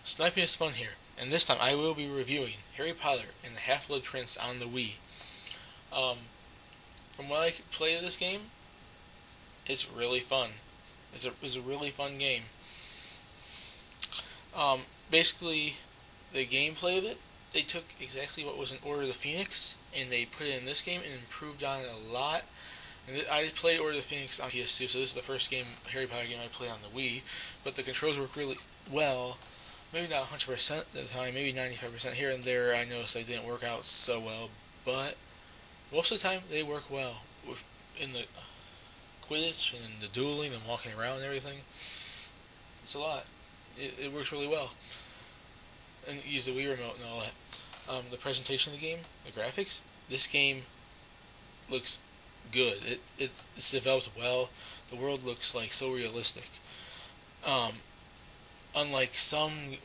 SnipingIsFun here, and this time I will be reviewing Harry Potter and the Half-Blood Prince on the Wii. Um, from what I played of this game, it's really fun. It's a really fun game. Basically, the gameplay of it, they took exactly what was in Order of the Phoenix, and they put it in this game and improved on it a lot. And I played Order of the Phoenix on PS2, so this is the first Harry Potter game I played on the Wii, but the controls work really well. Maybe not 100% of the time, maybe 95% here and there. I noticed they didn't work out so well, but most of the time they work well. In the Quidditch and the dueling and walking around and everything, it's a lot. It works really well. And use the Wii remote and all that. The presentation of the game, the graphics, this game looks good. It's developed well. The world looks like so realistic. Unlike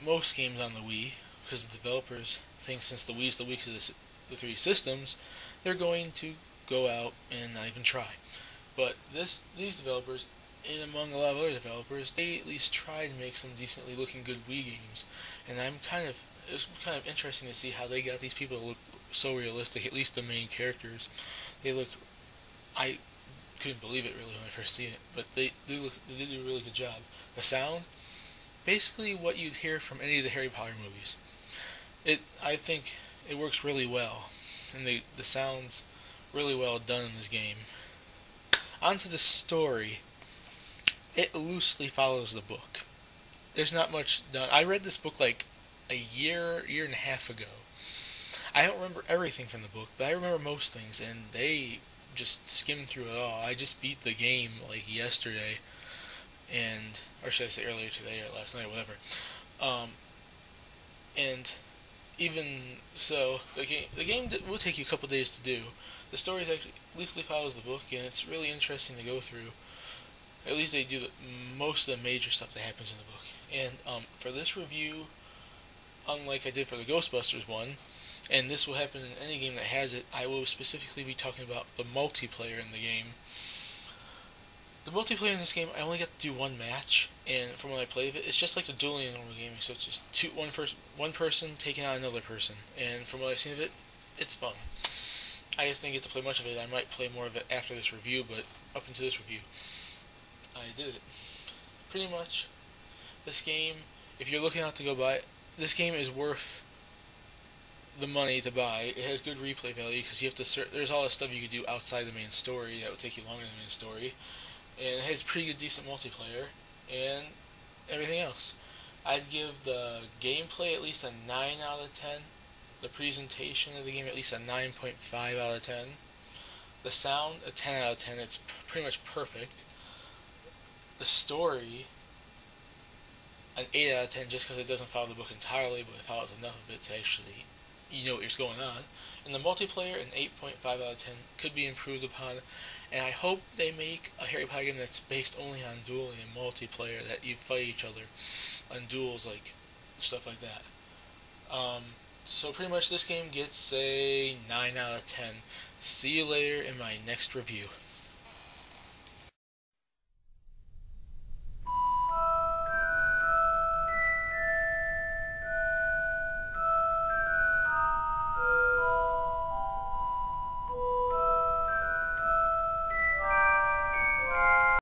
most games on the Wii, because the developers think since the Wii's the weakest of the three systems, they're going to go out and not even try. But these developers, and among a lot of other developers, they at least try to make some decently looking good Wii games. And it's kind of interesting to see how they got these people to look so realistic. At least the main characters, I couldn't believe it really when I first seen it, but they do a really good job. The sound, basically what you'd hear from any of the Harry Potter movies. I think it works really well, and the sound's really well done in this game. On to the story. It loosely follows the book. There's not much done. I read this book like a year and a half ago. I don't remember everything from the book, but I remember most things, and they just skimmed through it all. I just beat the game like yesterday, or should I say earlier today or last night, whatever. And even so, the game will take you a couple days to do. The story actually loosely follows the book, and it's really interesting to go through. At least they do most of the major stuff that happens in the book. And for this review, unlike I did for the Ghostbusters one, and this will happen in any game that has it, I will specifically be talking about the multiplayer in the game. The multiplayer in this game, I only got to do one match, and from when I played it, it's just like the dueling in normal gaming, so it's just one person taking out another person, and from what I've seen of it, it's fun. I just didn't get to play much of it. I might play more of it after this review, but up until this review, I did it. Pretty much, this game, if you're looking out to go buy it, this game is worth the money to buy. It has good replay value, because you have to there's all this stuff you could do outside the main story that would take you longer than the main story. And it has pretty good, decent multiplayer, and everything else. I'd give the gameplay at least a 9 out of 10. The presentation of the game at least a 9.5 out of 10. The sound, a 10 out of 10. It's pretty much perfect. The story, an 8 out of 10, just because it doesn't follow the book entirely, but it follows enough of it to actually, you know what's going on. And the multiplayer, an 8.5 out of 10, could be improved upon. And I hope they make a Harry Potter game that's based only on dueling and multiplayer, that you fight each other on duels, like stuff like that. So pretty much this game gets a 9 out of 10. See you later in my next review.